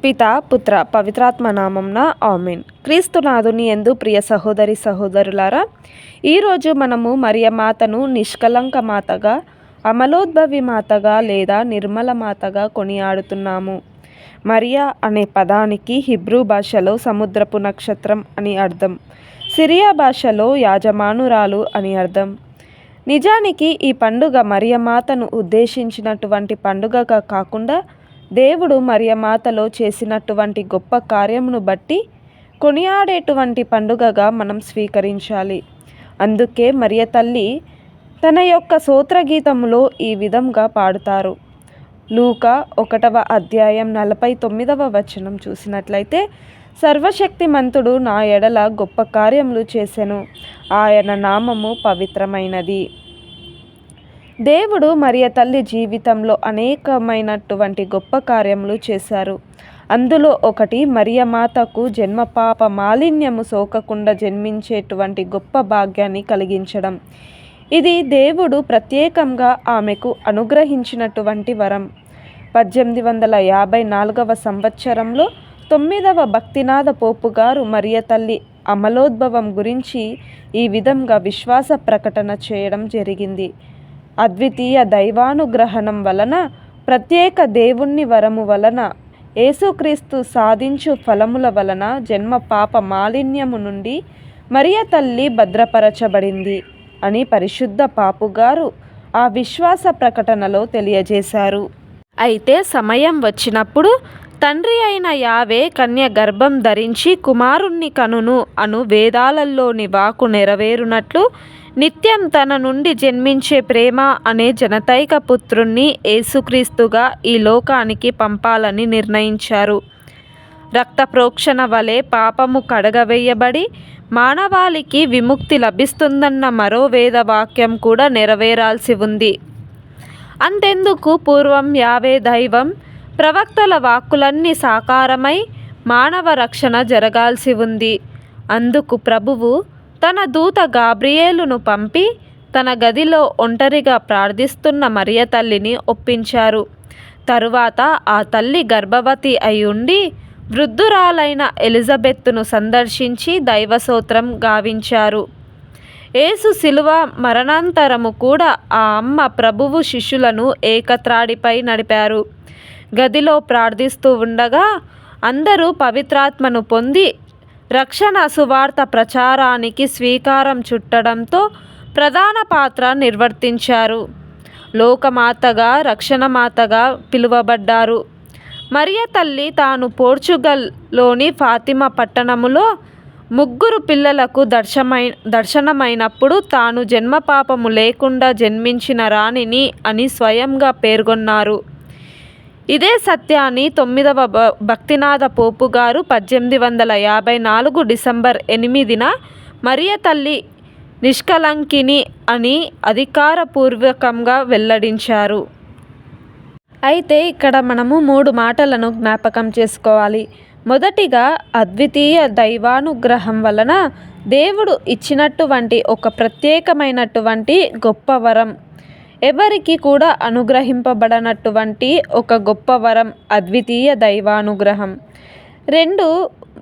పితా పుత్ర పవిత్రాత్మ నామంన ఆమేన్. క్రీస్తునాథుని యందు ప్రియ సహోదరి సహోదరులారా, ఈరోజు మనము మరియ మాతను నిష్కలంక మాతగా, అమలోద్భవి మాతగా లేదా నిర్మల మాతగా కొనియాడుతున్నాము. మరియా అనే పదానికి హిబ్రూ భాషలో సముద్రపు నక్షత్రం అని అర్థం, సిరియా భాషలో యాజమానురాలు అని అర్థం. నిజానికి ఈ పండుగ మరియమాతను ఉద్దేశించినటువంటి పండుగగా కాకుండా దేవుడు మరియమాతలో చేసినటువంటి గొప్ప కార్యమును బట్టి కొనియాడేటువంటి పండుగగా మనం స్వీకరించాలి. అందుకే మరియ తల్లి తన యొక్క స్తోత్రగీతములో ఈ విధంగా పాడుతారు. లూకా 1వ అధ్యాయం 49వ వచనం చూసినట్లయితే, సర్వశక్తిమంతుడు నా ఎడల గొప్ప కార్యములు చేసెను, ఆయన నామము పవిత్రమైనది. దేవుడు మరియ తల్లి జీవితంలో అనేకమైనటువంటి గొప్ప కార్యములు చేశారు. అందులో ఒకటి మరియమాతకు జన్మ పాప మాలిన్యము సోకకుండా జన్మించేటువంటి గొప్ప భాగ్యాన్ని కలిగించడం. ఇది దేవుడు ప్రత్యేకంగా ఆమెకు అనుగ్రహించినటువంటి వరం. 1854వ సంవత్సరంలో 9వ భక్తినాథ పోపు గారు మరియ తల్లి అమలోద్భవం గురించి ఈ విధంగా విశ్వాస ప్రకటన చేయడం జరిగింది. అద్వితీయ దైవానుగ్రహణం వలన, ప్రత్యేక దేవుణ్ణి వరము వలన, యేసుక్రీస్తు సాధించు ఫలముల వలన జన్మ పాప మాలిన్యము నుండి మరియ తల్లి భద్రపరచబడింది అని పరిశుద్ధ పాపుగారు ఆ విశ్వాస ప్రకటనలో తెలియజేశారు. అయితే సమయం వచ్చినప్పుడు తండ్రి అయిన యావే కన్య గర్భం ధరించి కుమారుణ్ణి కనును అను వేదాలలోని వాకు నెరవేరునట్లు నిత్యం తన నుండి జన్మించే ప్రేమ అనే జనతైక పుత్రుణ్ణి యేసుక్రీస్తుగా ఈ లోకానికి పంపాలని నిర్ణయించారు. రక్త ప్రోక్షణ వలె పాపము కడగవేయబడి మానవాళికి విముక్తి లభిస్తుందన్న మరో వేద వాక్యం కూడా నెరవేరాల్సి ఉంది. అంతెందుకు పూర్వం యావే దైవం ప్రవక్తల వాక్కులన్నీ సాకారమై మానవ రక్షణ జరగాల్సి ఉంది. అందుకు ప్రభువు తన దూత గాబ్రియేలును పంపి తన గదిలో ఒంటరిగా ప్రార్థిస్తున్న మరియ తల్లిని ఒప్పించారు. తరువాత ఆ తల్లి గర్భవతి అయి ఉండి వృద్ధురాలైన ఎలిజబెత్తును సందర్శించి దైవస్తోత్రం గావించారు. యేసు శిలువ మరణాంతరము కూడా ఆ అమ్మ ప్రభువు శిష్యులను ఏకత్రాడిపై నడిపారు. గదిలో ప్రార్థిస్తూ ఉండగా అందరూ పవిత్రాత్మను పొంది రక్షణ సువార్త ప్రచారానికి స్వీకారం చుట్టడంతో ప్రధాన పాత్ర నిర్వర్తించారు. లోకమాతగా, రక్షణమాతగా పిలువబడ్డారు. మరియ తల్లి తాను పోర్చుగల్లోని ఫాతిమా పట్టణములో 3 పిల్లలకు దర్శనమైనప్పుడు తాను జన్మపాపము లేకుండా జన్మించిన రాణిని అని స్వయంగా పేర్కొన్నారు. ఇదే సత్యాన్ని 9వ భక్తినాథ పోపు గారు 1854 డిసెంబర్ 8న మరియ తల్లి నిష్కలంకిని అని అధికారపూర్వకంగా వెల్లడించారు. అయితే ఇక్కడ మనము 3 మాటలను జ్ఞాపకం చేసుకోవాలి. మొదటిగా, అద్వితీయ దైవానుగ్రహం వలన దేవుడు ఇచ్చినటువంటి ఒక ప్రత్యేకమైనటువంటి గొప్ప వరం, ఎవరికి కూడా అనుగ్రహింపబడనటువంటి ఒక గొప్ప వరం అద్వితీయ దైవానుగ్రహం. 2,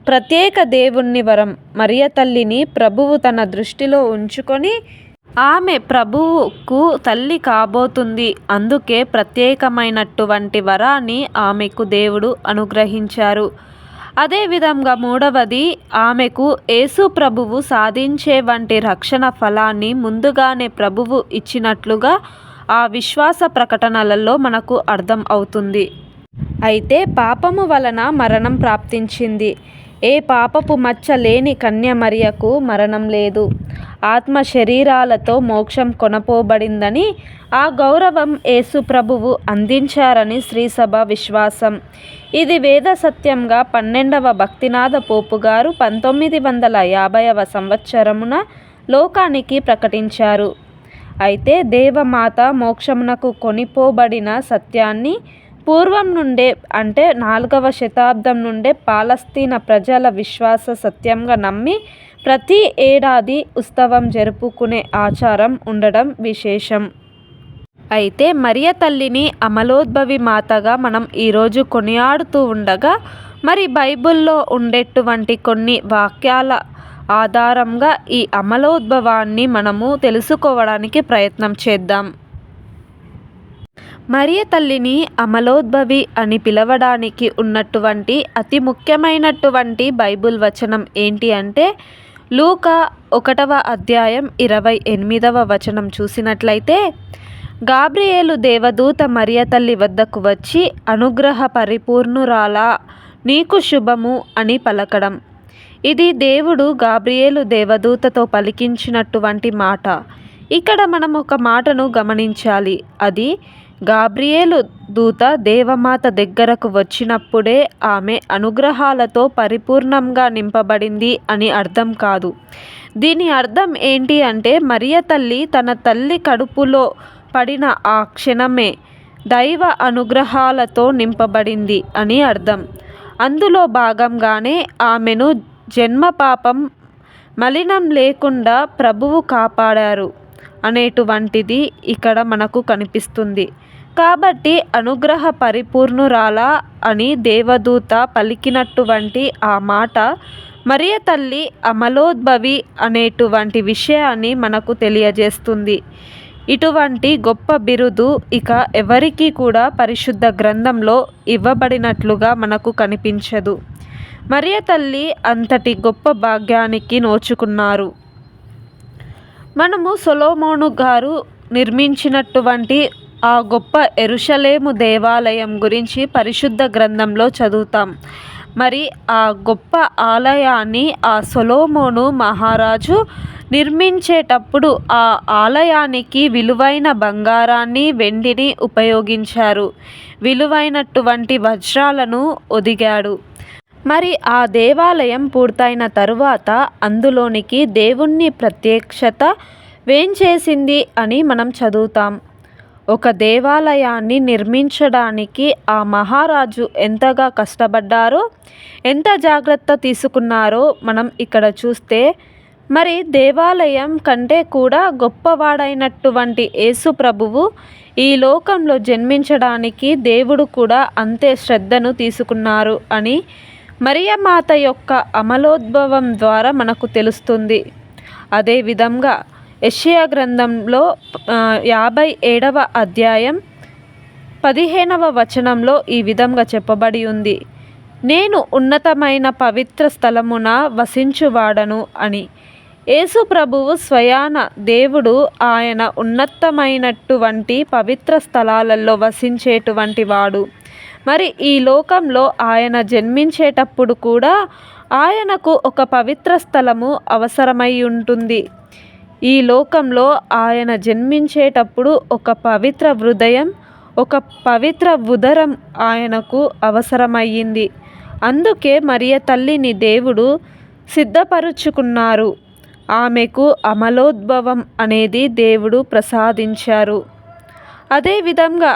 ప్రత్యేక దేవుణ్ణి వరం. మరియ తల్లిని ప్రభువు తన దృష్టిలో ఉంచుకొని ఆమె ప్రభువుకు తల్లి కాబోతుంది. అందుకే ప్రత్యేకమైనటువంటి వరాన్ని ఆమెకు దేవుడు అనుగ్రహించారు. అదేవిధంగా 3వది, ఆమెకు యేసు ప్రభువు సాధించే వంటి రక్షణ ఫలాన్ని ముందుగానే ప్రభువు ఇచ్చినట్లుగా ఆ విశ్వాస ప్రకటనలలో మనకు అర్థం అవుతుంది. అయితే పాపము వలన మరణం ప్రాప్తించింది. ఏ పాపపు మచ్చ లేని కన్య మరియకు మరణం లేదు. ఆత్మ శరీరాలతో మోక్షం కొనపోబడిందని, ఆ గౌరవం యేసు ప్రభువు అందించారని శ్రీసభ విశ్వాసం. ఇది వేద సత్యంగా 12వ భక్తినాథ పోపు గారు 1950వ సంవత్సరమున లోకానికి ప్రకటించారు. అయితే దేవమాత మోక్షమునకు కొనిపోబడిన సత్యాన్ని పూర్వం నుండే, అంటే 4వ శతాబ్దం నుండే పాలస్తీనా ప్రజల విశ్వాస సత్యంగా నమ్మి ప్రతి ఏడాది ఉత్సవం జరుపుకునే ఆచారం ఉండడం విశేషం. అయితే మరియ తల్లిని అమలోద్భవి మాతగా మనం ఈరోజు కొనియాడుతూ ఉండగా, మరి బైబిల్లో ఉండేటువంటి కొన్ని వాక్యాల ఆధారంగా ఈ అమలోద్భవాన్ని మనము తెలుసుకోవడానికి ప్రయత్నం చేద్దాం. మరియ తల్లిని అమలోద్భవి అని పిలవడానికి ఉన్నటువంటి అతి ముఖ్యమైనటువంటి బైబిల్ వచనం ఏంటి అంటే, లూకా 1వ అధ్యాయం 28వ వచనం చూసినట్లయితే, గాబ్రియేలు దేవదూత మరియ తల్లి వద్దకు వచ్చి, అనుగ్రహ పరిపూర్ణురాలా, నీకు శుభము అని పలకడం. ఇది దేవుడు గాబ్రియేలు దేవదూతతో పలికించినటువంటి మాట. ఇక్కడ మనం ఒక మాటను గమనించాలి. అది గాబ్రియేలు దూత దేవమాత దగ్గరకు వచ్చినప్పుడే ఆమె అనుగ్రహాలతో పరిపూర్ణంగా నింపబడింది అని అర్థం కాదు. దీని అర్థం ఏంటి అంటే, మరియ తల్లి తన తల్లి కడుపులో పడిన ఆ క్షణమే దైవ అనుగ్రహాలతో నింపబడింది అని అర్థం. అందులో భాగంగానే ఆమెను జన్మ పాపం మలినం లేకుండా ప్రభువు కాపాడారు అనేటువంటిది ఇక్కడ మనకు కనిపిస్తుంది. కాబట్టి అనుగ్రహ పరిపూర్ణురాలా అని దేవదూత పలికినటువంటి ఆ మాట మరియ తల్లి అమలోద్భవి అనేటువంటి విషయాన్ని మనకు తెలియజేస్తుంది. ఇటువంటి గొప్ప బిరుదు ఇక ఎవరికీ కూడా పరిశుద్ధ గ్రంథంలో ఇవ్వబడినట్లుగా మనకు కనిపించదు. మరియ తల్లి అంతటి గొప్ప భాగ్యానికి నోచుకున్నారు. మనము సొలొమోను గారు నిర్మించినటువంటి ఆ గొప్ప యెరూషలేము దేవాలయం గురించి పరిశుద్ధ గ్రంథంలో చదువుతాం. మరి ఆ గొప్ప ఆలయాన్ని ఆ సొలొమోను మహారాజు నిర్మించేటప్పుడు ఆ ఆలయానికి విలువైన బంగారాన్ని, వెండిని ఉపయోగించారు. విలువైనటువంటి వజ్రాలను ఒదిగాడు. మరి ఆ దేవాలయం పూర్తయిన తరువాత అందులోనికి దేవుని ప్రత్యక్షత వేంచేసింది అని మనం చదువుతాం. ఒక దేవాలయాన్ని నిర్మించడానికి ఆ మహారాజు ఎంతగా కష్టపడ్డారో, ఎంత జాగ్రత్త తీసుకున్నారో మనం ఇక్కడ చూస్తే, మరి దేవాలయం కంటే కూడా గొప్పవాడైనటువంటి యేసు ప్రభువు ఈ లోకంలో జన్మించడానికి దేవుడు కూడా అంతే శ్రద్ధను తీసుకున్నారు అని మరియమాత యొక్క అమలోద్భవం ద్వారా మనకు తెలుస్తుంది. అదేవిధంగా యెషయా గ్రంథంలో 57వ అధ్యాయం 15వ వచనంలో ఈ విధంగా చెప్పబడి ఉంది, నేను ఉన్నతమైన పవిత్ర స్థలమున వసించువాడను అని. యేసు ప్రభువు స్వయాన దేవుడు ఆయన ఉన్నతమైనటువంటి పవిత్ర స్థలాలలో వసించేటువంటి వాడు. మరి ఈ లోకంలో ఆయన జన్మించేటప్పుడు కూడా ఆయనకు ఒక పవిత్ర స్థలము అవసరమై ఉంటుంది. ఈ లోకంలో ఆయన జన్మించేటప్పుడు ఒక పవిత్ర హృదయం, ఒక పవిత్ర ఉదరం ఆయనకు అవసరమయ్యింది. అందుకే మరియ తల్లిని దేవుడు సిద్ధపరుచుకున్నారు. ఆమెకు అమలోద్భవం అనేది దేవుడు ప్రసాదించారు. అదేవిధంగా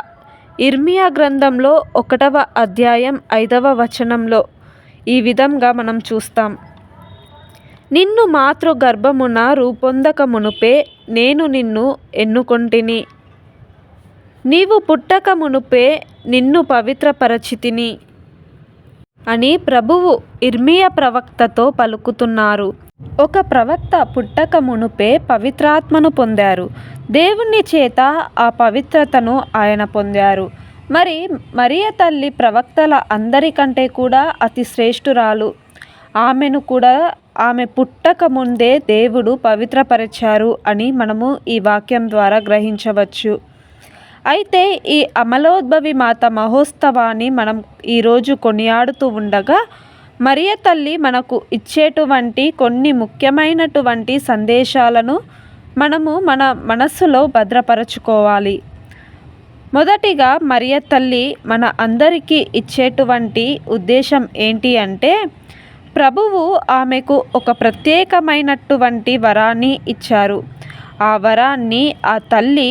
ఇర్మియా గ్రంథంలో 1వ అధ్యాయం 5వ వచనంలో ఈ విధంగా మనం చూస్తాం, నిన్ను మాతృ గర్భమున రూపొందక మునుపే నేను నిన్ను ఎన్నుకొంటిని, నీవు పుట్టక మునుపే నిన్ను పవిత్రపరచితిని అని ప్రభువు ఇర్మియా ప్రవక్తతో పలుకుతున్నారు. ఒక ప్రవక్త పుట్టక మునుపే పవిత్రాత్మను పొందారు. దేవుని చేత ఆ పవిత్రతను ఆయన పొందారు. మరి మరియ తల్లి ప్రవక్తల అందరికంటే కూడా అతి శ్రేష్ఠురాలు. ఆమెను కూడా ఆమె పుట్టక ముందే దేవుడు పవిత్రపరిచారు అని మనము ఈ వాక్యం ద్వారా గ్రహించవచ్చు. అయితే ఈ అమలోద్భవి మాత మహోత్సవాన్ని మనం ఈరోజు కొనియాడుతూ ఉండగా, మరియ తల్లి మనకు ఇచ్చేటువంటి కొన్ని ముఖ్యమైనటువంటి సందేశాలను మనము మన మనస్సులో భద్రపరచుకోవాలి. మొదటిగా మరియ తల్లి మన అందరికీ ఇచ్చేటువంటి ఉద్దేశం ఏంటి అంటే, ప్రభువు ఆమెకు ఒక ప్రత్యేకమైనటువంటి వరాన్ని ఇచ్చారు. ఆ వరాన్ని ఆ తల్లి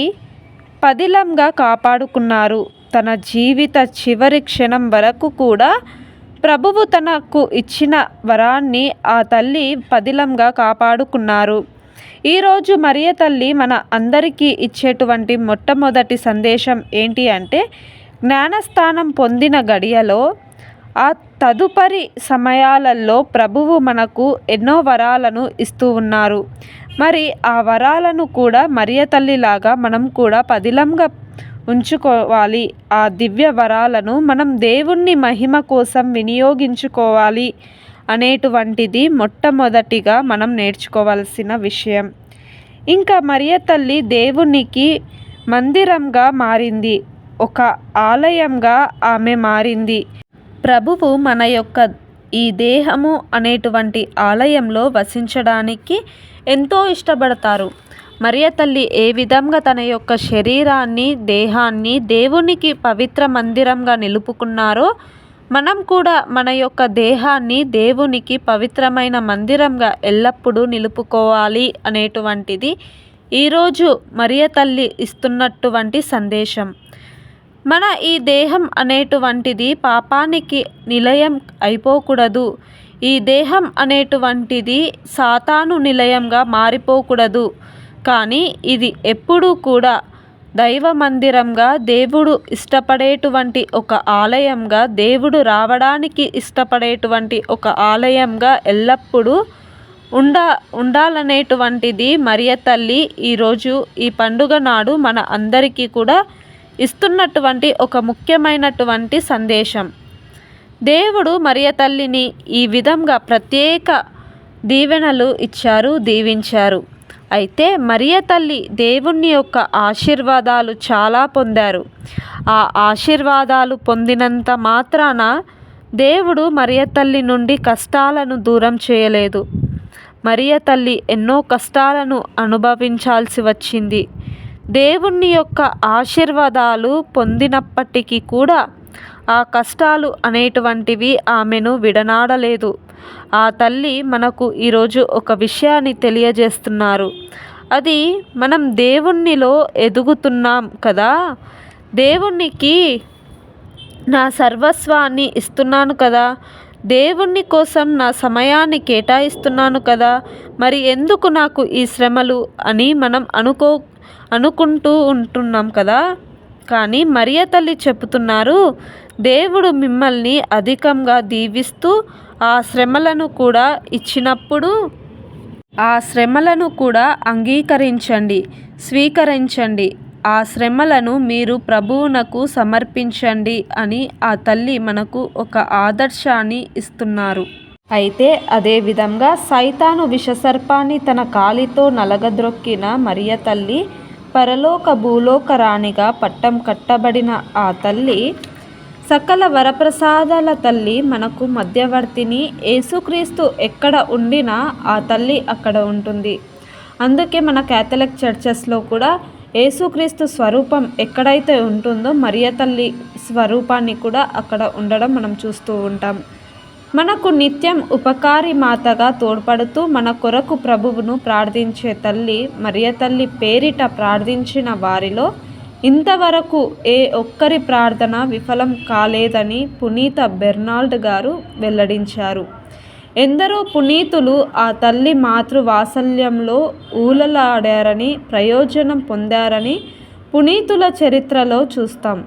పదిలంగా కాపాడుకున్నారు. తన జీవిత చివరి క్షణం వరకు కూడా ప్రభువు తనకు ఇచ్చిన వరాన్ని ఆ తల్లి పదిలంగా కాపాడుకున్నారు. ఈరోజు మరియ తల్లి మన అందరికీ ఇచ్చేటువంటి మొట్టమొదటి సందేశం ఏంటి అంటే, జ్ఞానస్థానం పొందిన గడియలో ఆ తదుపరి సమయాలలో ప్రభువు మనకు ఎన్నో వరాలను ఇస్తూ ఉన్నారు. మరి ఆ వరాలను కూడా మరియ తల్లిలాగా మనం కూడా పదిలంగా ఉంచుకోవాలి. ఆ దివ్య వరాలను మనం దేవుణ్ణి మహిమ కోసం వినియోగించుకోవాలి అనేటువంటిది మొట్టమొదటిగా మనం నేర్చుకోవాల్సిన విషయం. ఇంకా మరియ తల్లి దేవునికి మందిరంగా మారింది, ఒక ఆలయంగా ఆమె మారింది. ప్రభువు మన యొక్క ఈ దేహము అనేటువంటి ఆలయంలో వసించడానికి ఎంతో ఇష్టపడతారు. మరియ తల్లి ఏ విధంగా తన యొక్క శరీరాన్ని, దేహాన్ని దేవునికి పవిత్ర మందిరంగా నిలుపుకున్నారో, మనం కూడా మన యొక్క దేహాన్ని దేవునికి పవిత్రమైన మందిరంగా ఎల్లప్పుడూ నిలుపుకోవాలి అనేటువంటిది ఈరోజు మరియ తల్లి ఇస్తున్నటువంటి సందేశం. మన ఈ దేహం అనేటువంటిది పాపానికి నిలయం అయిపోకూడదు. ఈ దేహం అనేటువంటిది సాతాను నిలయంగా మారిపోకూడదు. కానీ ఇది ఎప్పుడూ కూడా దైవ మందిరంగా, దేవుడు ఇష్టపడేటువంటి ఒక ఆలయంగా, దేవుడు రావడానికి ఇష్టపడేటువంటి ఒక ఆలయంగా ఎల్లప్పుడూ ఉండాలనేటువంటిది మరియ తల్లి ఈరోజు ఈ పండుగ నాడు మన అందరికీ కూడా ఇస్తున్నటువంటి ఒక ముఖ్యమైనటువంటి సందేశం. దేవుడు మరియ తల్లిని ఈ విధంగా ప్రత్యేక దీవెనలు ఇచ్చారు, దీవించారు. అయితే మరియ తల్లి దేవుని యొక్క ఆశీర్వాదాలు చాలా పొందారు. ఆ ఆశీర్వాదాలు పొందినంత మాత్రాన దేవుడు మరియ తల్లి నుండి కష్టాలను దూరం చేయలేదు. మరియ తల్లి ఎన్నో కష్టాలను అనుభవించాల్సి వచ్చింది. దేవుని యొక్క ఆశీర్వాదాలు పొందినప్పటికీ కూడా ఆ కష్టాలు అనేటువంటివి ఆమెను విడనాడలేదు. ఆ తల్లి మనకు ఈరోజు ఒక విషయాన్ని తెలియజేస్తున్నారు. అది మనం దేవునిలో ఎదుగుతున్నాం కదా, దేవునికి నా సర్వస్వాన్ని ఇస్తున్నాను కదా, దేవుని కోసం నా సమయాన్ని కేటాయిస్తున్నాను కదా, మరి ఎందుకు నాకు ఈ శ్రమలు అని మనం అనుకుంటూ ఉంటున్నాం కదా. కానీ మరియ తల్లి చెబుతున్నారు, దేవుడు మిమ్మల్ని అధికంగా దీవిస్తూ ఆ శ్రమలను కూడా ఇచ్చినప్పుడు ఆ శ్రమలను కూడా అంగీకరించండి, స్వీకరించండి. ఆ శ్రమలను మీరు ప్రభువునకు సమర్పించండి అని ఆ తల్లి మనకు ఒక ఆదర్శాన్ని ఇస్తున్నారు. అయితే అదే విధంగా సైతాను విషసర్పాన్ని తన కాలితో నలగద్రొక్కిన మరియ తల్లి, పరలోక భూలోక రాణిగా పట్టం కట్టబడిన ఆ తల్లి, సకల వరప్రసాదాల తల్లి, మనకు మధ్యవర్తిని. యేసుక్రీస్తు ఎక్కడ ఉండినా ఆ తల్లి అక్కడ ఉంటుంది. అందుకే మన క్యాథలిక్ చర్చెస్లో కూడా యేసుక్రీస్తు స్వరూపం ఎక్కడైతే ఉంటుందో మరియ తల్లి స్వరూపాన్ని కూడా అక్కడ ఉండడం మనం చూస్తూ ఉంటాం. మనకు నిత్యం ఉపకారి మాతగా తోడ్పడుతూ మన కొరకు ప్రభువును ప్రార్థించే తల్లి మరియ తల్లి పేరిట ప్రార్థించిన వారిలో ఇంతవరకు ఏ ఒక్కరి ప్రార్థన విఫలం కాలేదని పునీత బెర్నాల్డ్ గారు వెల్లడించారు. ఎందరో పునీతులు ఆ తల్లి మాతృవాత్సల్యంలో ఊలలాడారని, ప్రయోజనం పొందారని పునీతుల చరిత్రలో చూస్తాం.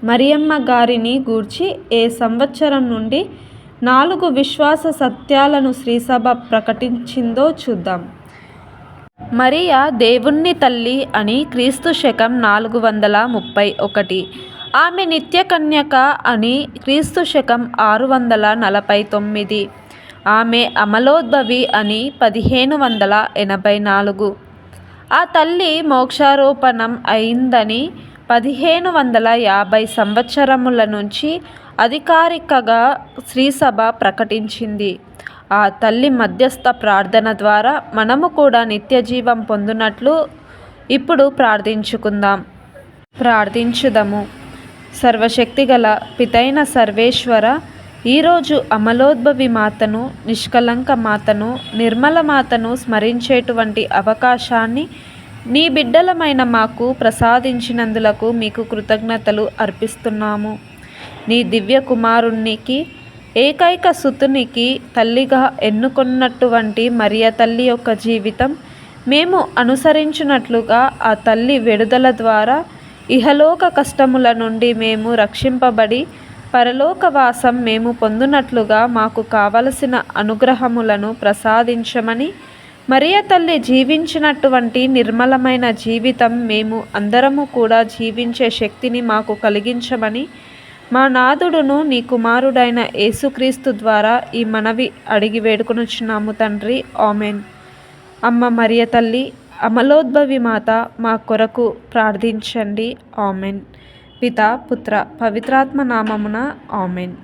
మరియమ్మ గారిని గూర్చి ఏ సంవత్సరం నుండి 4 విశ్వాస సత్యాలను శ్రీసభ ప్రకటించిందో చూద్దాం. మరియా దేవుని తల్లి అని క్రీస్తు శకం 431, ఆమె నిత్య కన్యక అని క్రీస్తు శకం 649, ఆమె అమలోద్భవి అని 1584, ఆ తల్లి మోక్షారోపణం అయిందని 1550 సంవత్సరముల నుంచి అధికారికగా శ్రీసభ ప్రకటించింది. ఆ తల్లి మధ్యస్థ ప్రార్థన ద్వారా మనము కూడా నిత్య జీవం పొందినట్లు ఇప్పుడు ప్రార్థించుదాము. సర్వశక్తిగల పితైన సర్వేశ్వర, ఈరోజు అమలోద్భవి మాతను, నిష్కలంక మాతను, నిర్మల మాతను స్మరించేటువంటి అవకాశాన్ని నీ బిడ్డలమైన మాకు ప్రసాదించినందులకు మీకు కృతజ్ఞతలు అర్పిస్తున్నాము. నీ దివ్య కుమారునికి ఏకైక సుతునికి తల్లిగా ఎన్నుకున్నటువంటి మరియ తల్లి యొక్క జీవితం మేము అనుసరించినట్లుగా ఆ తల్లి విడుదల ద్వారా ఇహలోక కష్టముల నుండి మేము రక్షింపబడి పరలోకవాసం మేము పొందునట్లుగా మాకు కావలసిన అనుగ్రహములను ప్రసాదించమని, మరియ తల్లి జీవించినటువంటి నిర్మలమైన జీవితం మేము అందరము కూడా జీవించే శక్తిని మాకు కలిగించమని మా నాథుడును నీ కుమారుడైన యేసుక్రీస్తు ద్వారా ఈ మనవి అడిగి వేడుకొనుచున్నాము తండ్రి. ఆమెన్. అమ్మ మరియ తల్లి, అమలోద్భవి మాత, మా కొరకు ప్రార్థించండి. ఆమెన్. పితా పుత్ర పవిత్రాత్మ నామమున ఆమెన్.